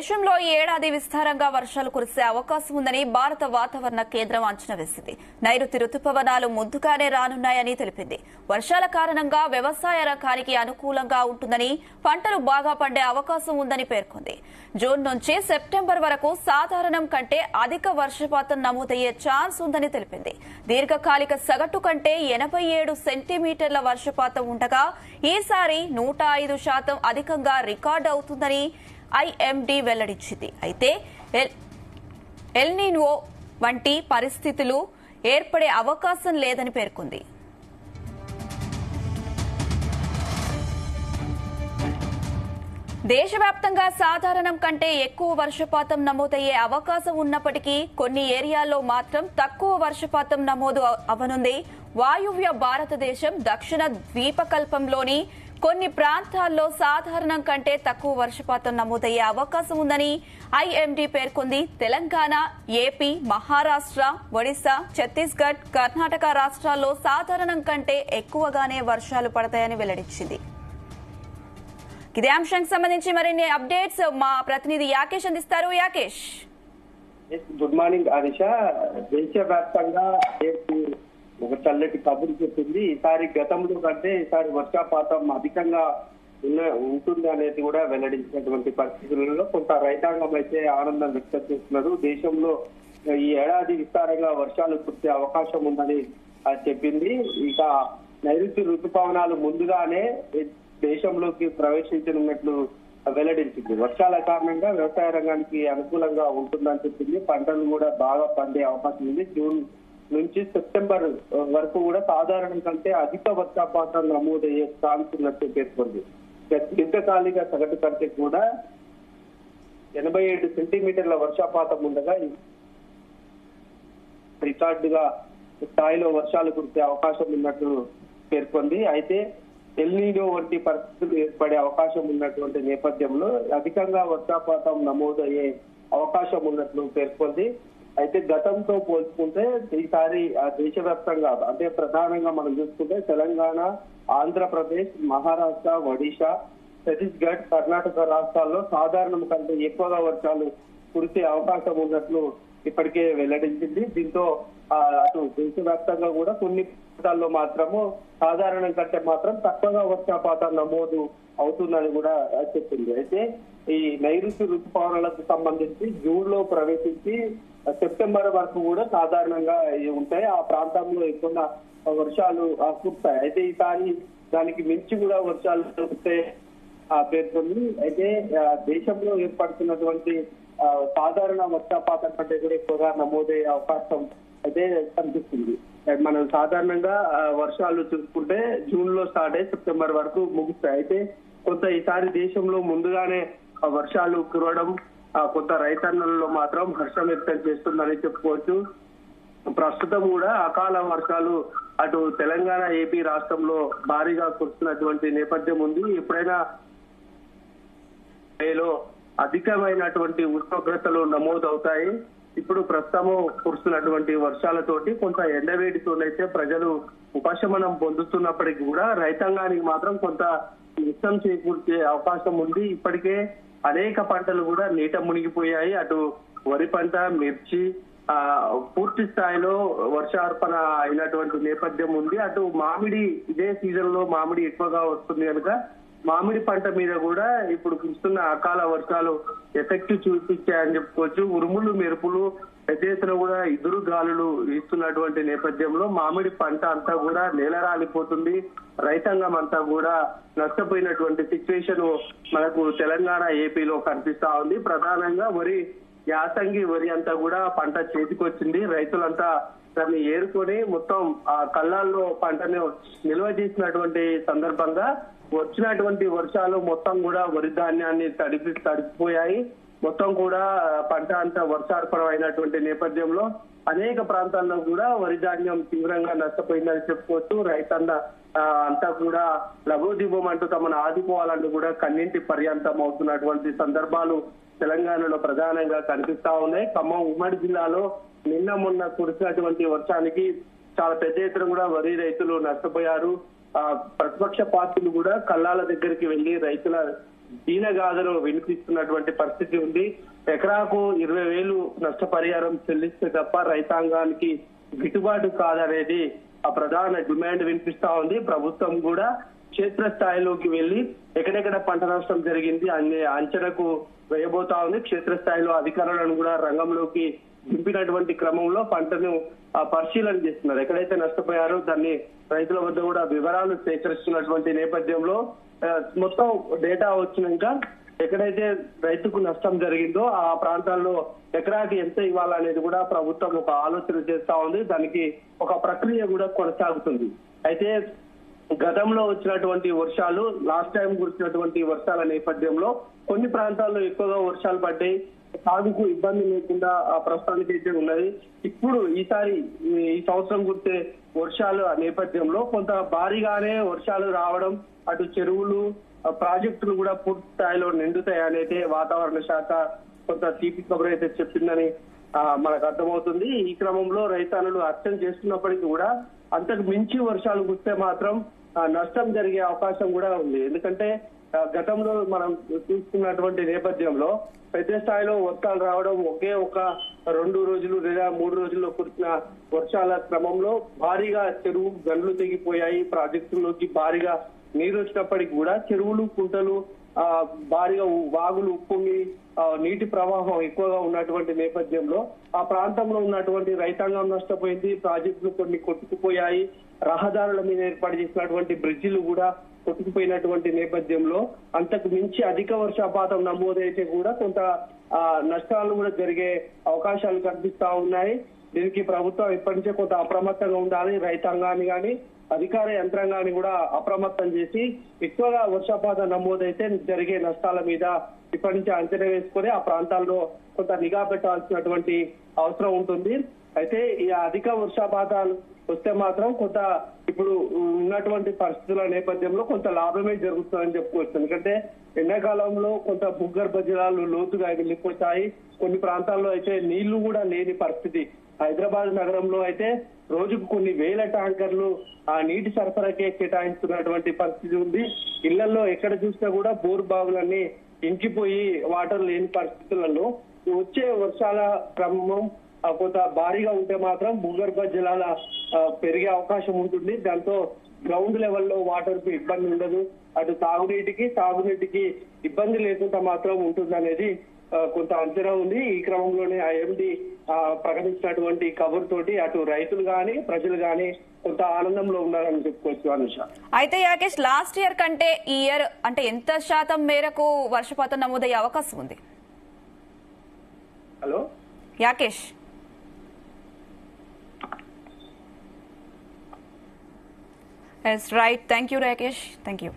దేశంలో ఈ ఏడాది విస్తారంగా వర్షాలు కురిసే అవకాశం ఉందని భారత వాతావరణ కేంద్రం అంచనా వేసింది. నైరుతి రుతుపవనాలు ముందుగానే రానున్నాయని తెలిపింది. వర్షాల కారణంగా వ్యవసాయ రంగానికి అనుకూలంగా ఉంటుందని, పంటలు బాగా పండే అవకాశం ఉందని పేర్కొంది. జూన్ నుంచి సెప్టెంబర్ వరకు సాధారణం కంటే అధిక వర్షపాతం నమోదయ్యే ఛాన్స్ ఉందని తెలిపింది. దీర్ఘకాలిక సగటు కంటే 87 సెంటీమీటర్ల వర్షపాతం ఉండగా ఈసారి 105% అధికంగా రికార్డు అవుతుందని ఐఎండీ వెల్లడించింది. అయితే ఎల్ నినో వంటి పరిస్థితులు ఏర్పడే అవకాశం లేదని పేర్కొంది. దేశవ్యాప్తంగా సాధారణం కంటే ఎక్కువ వర్షపాతం నమోదయ్యే అవకాశం ఉన్నప్పటికీ కొన్ని ఏరియాల్లో మాత్రం తక్కువ వర్షపాతం నమోదు అవనుంది. వాయువ్య భారతదేశం, దక్షిణ ద్వీపకల్పంలోని కొన్ని ప్రాంతాల్లో సాధారణం కంటే తక్కువ వర్షపాతం నమోదయ్యే అవకాశం ఉందని ఐఎండీ పేర్కొంది. తెలంగాణ, ఏపీ, మహారాష్ట్ర, ఒడిశా, ఛత్తీస్గఢ్, కర్ణాటక రాష్ట్రాల్లో సాధారణం కంటే ఎక్కువగానే వర్షాలు పడతాయని వెల్లడించింది. ఇదే అంశానికి సంబంధించి మరిన్ని అప్డేట్స్ మా ప్రతినిధి యాకేష్ అందిస్తారు. Yakesh, good morning Adisha. దేశవ్యాప్తంగా ఒక చల్లటి కబురు చెప్పింది. ఈసారి గతంలో కంటే ఈసారి వర్షపాతం అధికంగా ఉంటుంది అనేది కూడా వెల్లడించినటువంటి పరిస్థితులలో కొంత రైతాంగం అయితే ఆనందం వ్యక్తం చేస్తున్నారు. దేశంలో ఈ ఏడాది విస్తారంగా వర్షాలు కురిసే అవకాశం ఉందని చెప్పింది. ఇక నైరుతి ఋతుపవనాలు ముందుగానే దేశంలోకి ప్రవేశించనున్నట్లు వెల్లడించింది. వర్షాల కారణంగా వ్యవసాయ రంగానికి అనుకూలంగా ఉంటుందని చెప్పింది. పంటలు కూడా బాగా పండే అవకాశం ఉంది. జూన్ నుంచి సెప్టెంబర్ వరకు కూడా సాధారణం కంటే అధిక వర్షపాతం నమోదయ్యే ఛాన్స్ ఉన్నట్టు పేర్కొంది. దీర్ఘకాలిక సగటు కంటే కూడా 87 సెంటీమీటర్ల వర్షపాతం ఉండగా రికార్డుగా స్థాయిలో వర్షాలు కురిసే అవకాశం ఉన్నట్టు పేర్కొంది. అయితే ఎల్ నినో వంటి పరిస్థితులు ఏర్పడే అవకాశం ఉన్నటువంటి నేపథ్యంలో అధికంగా వర్షపాతం నమోదయ్యే అవకాశం ఉన్నట్లు పేర్కొంది. అయితే గతంతో పోల్చుకుంటే ఈసారి దేశవ్యాప్తంగా అంటే ప్రధానంగా మనం చూసుకుంటే తెలంగాణ, ఆంధ్రప్రదేశ్, మహారాష్ట్ర, ఒడిశా, ఛత్తీస్గఢ్, కర్ణాటక రాష్ట్రాల్లో సాధారణం కంటే ఎక్కువగా వర్షాలు కురిసే అవకాశం ఉన్నట్లు ఇప్పటికే వెల్లడించింది. దీంతో అటు దేశవ్యాప్తంగా కూడా కొన్ని ప్రాంతాల్లో మాత్రము సాధారణం కంటే మాత్రం తక్కువగా వర్షపాతం నమోదు అవుతుందని కూడా చెప్పింది. అయితే ఈ నైరుతి ఋతుపవనాలకు సంబంధించి జూన్ లో ప్రవేశించి సెప్టెంబర్ వరకు కూడా సాధారణంగా ఉంటాయి. ఆ ప్రాంతంలో ఎక్కువ వర్షాలు కురుస్తాయి. అయితే ఈసారి దానికి మించి కూడా వర్షాలు కురుస్తాయి పేర్కొంది. అయితే దేశంలో ఏర్పడుతున్నటువంటి సాధారణ వర్షపాతం కంటే కూడా ఎక్కువగా నమోదయ్యే అవకాశం అయితే కనిపిస్తుంది. మనం సాధారణంగా వర్షాలు చూసుకుంటే జూన్ లో స్టార్ట్ అయ్యి సెప్టెంబర్ వరకు ముగుస్తాయి. అయితే కొంత ఈసారి దేశంలో ముందుగానే వర్షాలు కురవడం కొంత రైతన్నలలో మాత్రం హర్షం వ్యక్తం చేస్తుందని చెప్పుకోవచ్చు. ప్రస్తుతం కూడా అకాల వర్షాలు అటు తెలంగాణ, ఏపీ రాష్ట్రంలో భారీగా కురుస్తున్నటువంటి నేపథ్యం ఉంది. ఎప్పుడైనా అధికమైనటువంటి ఉష్ణోగ్రతలు నమోదవుతాయి. ఇప్పుడు ప్రస్తుతము కురుస్తున్నటువంటి వర్షాలతోటి కొంత ఎండవేడితోనైతే ప్రజలు ఉపశమనం పొందుతున్నప్పటికీ కూడా రైతాంగానికి మాత్రం కొంత నష్టం చేకూర్చే అవకాశం ఉంది. ఇప్పటికే అనేక పంటలు కూడా నీట మునిగిపోయాయి. అటు వరి పంట, మిర్చి పూర్తి స్థాయిలో వర్షార్పణ అయినటువంటి నేపథ్యం ఉంది. అటు మామిడి, ఇదే సీజన్ లో మామిడి ఎక్కువగా వస్తుంది కనుక మామిడి పంట మీద కూడా ఇప్పుడు కురుస్తున్న అకాల వర్షాలు ఎఫెక్ట్ చూపించాయని చెప్పుకోవచ్చు. ఉరుములు, మెరుపులు, పెద్ద ఎత్తున కూడా ఎదురు గాలులు వీస్తున్నటువంటి నేపథ్యంలో మామిడి పంట అంతా కూడా నేలరాలిపోతుంది. రైతాంగం అంతా కూడా నష్టపోయినటువంటి సిచ్యువేషన్ మనకు తెలంగాణ, ఏపీలో కనిపిస్తా ఉంది. ప్రధానంగా వరి, యాసంగి వరి అంతా కూడా పంట చేతికొచ్చింది. రైతులంతా దాన్ని ఏరుకొని మొత్తం ఆ కళ్ళాల్లో పంటను నిల్వ చేసినటువంటి సందర్భంగా వచ్చినటువంటి వర్షాలు మొత్తం కూడా వరి ధాన్యాన్ని తడిపిపోయాయి. మొత్తం కూడా పంట అంతా వర్షార్పణ అయినటువంటి నేపథ్యంలో అనేక ప్రాంతాల్లో కూడా వరి ధాన్యం తీవ్రంగా నష్టపోయిందని చెప్పుకోవచ్చు. రైతన్న అంతా కూడా లఘుదీపం అంటూ తమను ఆదుకోవాలంటూ కూడా కన్నింటి పర్యంతం అవుతున్నటువంటి సందర్భాలు తెలంగాణలో ప్రధానంగా కనిపిస్తా ఉన్నాయి. ఖమ్మం ఉమ్మడి జిల్లాలో నిన్న మొన్న కురిసినటువంటి వర్షానికి చాలా పెద్ద ఎత్తున కూడా వరి రైతులు నష్టపోయారు. ప్రతిపక్ష పార్టీలు కూడా కళ్ళాల దగ్గరికి వెళ్లి రైతుల దీనగాథను వినిపిస్తున్నటువంటి పరిస్థితి ఉంది. ఎకరాకు 20,000 నష్టపరిహారం చెల్లిస్తే తప్ప రైతాంగానికి గిట్టుబాటు కాదనేది ఆ ప్రధాన డిమాండ్ వినిపిస్తా ఉంది. ప్రభుత్వం కూడా క్షేత్రస్థాయిలోకి వెళ్లి ఎక్కడెక్కడ పంట నష్టం జరిగింది అనే అంచనాకు వేయబోతా ఉంది. క్షేత్రస్థాయిలో అధికారులను కూడా రంగంలోకి దింపినటువంటి క్రమంలో పంటను పరిశీలన చేస్తున్నారు. ఎక్కడైతే నష్టపోయారో దాన్ని రైతుల వద్ద కూడా వివరాలు సేకరిస్తున్నటువంటి నేపథ్యంలో మొత్తం డేటా వచ్చినాక ఎక్కడైతే రైతుకు నష్టం జరిగిందో ఆ ప్రాంతాల్లో ఎకరాకి ఎంత ఇవ్వాలనేది కూడా ప్రభుత్వం ఒక ఆలోచన చేస్తా ఉంది. దానికి ఒక ప్రక్రియ కూడా కొనసాగుతుంది. అయితే గతంలో వచ్చినటువంటి వర్షాలు, లాస్ట్ టైం కురిసినటువంటి వర్షాల నేపథ్యంలో కొన్ని ప్రాంతాల్లో ఎక్కువగా వర్షాలు పడ్డాయి. సాగుకు ఇబ్బంది లేకుండా ప్రస్తుతానికి అయితే ఉన్నది. ఇప్పుడు ఈసారి ఈ సంవత్సరం కురిసే వర్షాలు నేపథ్యంలో కొంత భారీగానే వర్షాలు రావడం, అటు చెరువులు ప్రాజెక్టులు కూడా పూర్తి స్థాయిలో నిండుతాయనైతే వాతావరణ శాఖ కొంత తీపి కబురు అయితే చెప్పిందని మనకు అర్థమవుతుంది. ఈ క్రమంలో రైతన్నులు అర్థం చేస్తున్నప్పటికీ కూడా అంతకు మించి వర్షాలు కురిస్తే మాత్రం నష్టం జరిగే అవకాశం కూడా ఉంది. ఎందుకంటే గతంలో మనం చూసుకున్నటువంటి నేపథ్యంలో పెద్ద స్థాయిలో వర్షాలు రావడం, ఒకే ఒక 2 రోజులు లేదా 3 రోజుల్లో కురిసిన వర్షాల క్రమంలో భారీగా చెరువు గండ్లు తెగిపోయాయి. ప్రాజెక్టుల్లోకి భారీగా నీరు వచ్చినప్పటికీ కూడా చెరువులు, కుంటలు భారీగా వాగులు ఉప్పొంగి నీటి ప్రవాహం ఎక్కువగా ఉన్నటువంటి నేపథ్యంలో ఆ ప్రాంతంలో ఉన్నటువంటి రైతాంగం నష్టపోయింది. ప్రాజెక్టులు కొన్ని కొట్టుకుపోయాయి. రహదారుల మీద ఏర్పాటు చేసినటువంటి బ్రిడ్జిలు కూడా కొట్టుకుపోయినటువంటి నేపథ్యంలో అంతకు మించి అధిక వర్షపాతం నమోదైతే కూడా కొంత నష్టాలు కూడా జరిగే అవకాశాలు కనిపిస్తా ఉన్నాయి. దీనికి ప్రభుత్వం ఇప్పటి నుంచే కొంత అప్రమత్తంగా ఉండాలి. రైతాంగాన్ని కానీ అధికార యంత్రాంగాన్ని కూడా అప్రమత్తం చేసి ఎక్కువగా వర్షపాతం నమోదైతే జరిగే నష్టాల మీద ఇప్పటి నుంచి అంచనా వేసుకొని ఆ ప్రాంతాల్లో కొంత నిఘా పెట్టాల్సినటువంటి అవసరం ఉంటుంది. అయితే ఈ అధిక వర్షపాతాలు వస్తే మాత్రం కొంత ఇప్పుడు ఉన్నటువంటి పరిస్థితుల నేపథ్యంలో కొంత లాభమే జరుగుతుందని చెప్పుకోవచ్చు. ఎందుకంటే ఎండాకాలంలో కొంత భూగర్భ జలాలు లోతుగా వెళ్ళిపోతాయి. కొన్ని ప్రాంతాల్లో అయితే నీళ్లు కూడా లేని పరిస్థితి. హైదరాబాద్ నగరంలో అయితే రోజుకు కొన్ని వేల ట్యాంకర్లు ఆ నీటి సరఫరాకే కేటాయిస్తున్నటువంటి పరిస్థితి ఉంది. ఇళ్లలో ఎక్కడ చూసినా కూడా బోర్ బావులన్నీ ఇంకిపోయి వాటర్ లేని పరిస్థితులలో వచ్చే వర్షాల క్రమం కొంత భారీగా ఉంటే మాత్రం భూగర్భ జలాల పెరిగే అవకాశం ఉంటుంది. దాంతో గ్రౌండ్ లెవెల్లో వాటర్ కు ఇబ్బంది ఉండదు. అటు తాగునీటికి ఇబ్బంది లేకుండా మాత్రం ఉంటుందనేది కొంత అంచనా ఉంది. ఈ క్రమంలోనే ఐఎండీ ప్రకటించినటువంటి కబుర్ తోటి అటు రైతులు గాని ప్రజలు గాని కొంత ఆనందంలో ఉన్నారని చెప్పుకోవచ్చు. అనుష, అయితే యాకేష్, లాస్ట్ ఇయర్ కంటే ఈ ఇయర్ అంటే ఎంత శాతం మేరకు వర్షపాతం నమోదయ్యే అవకాశం ఉంది? Hello Yakesh. Yes, right. Thank you, Rakesh. Thank you.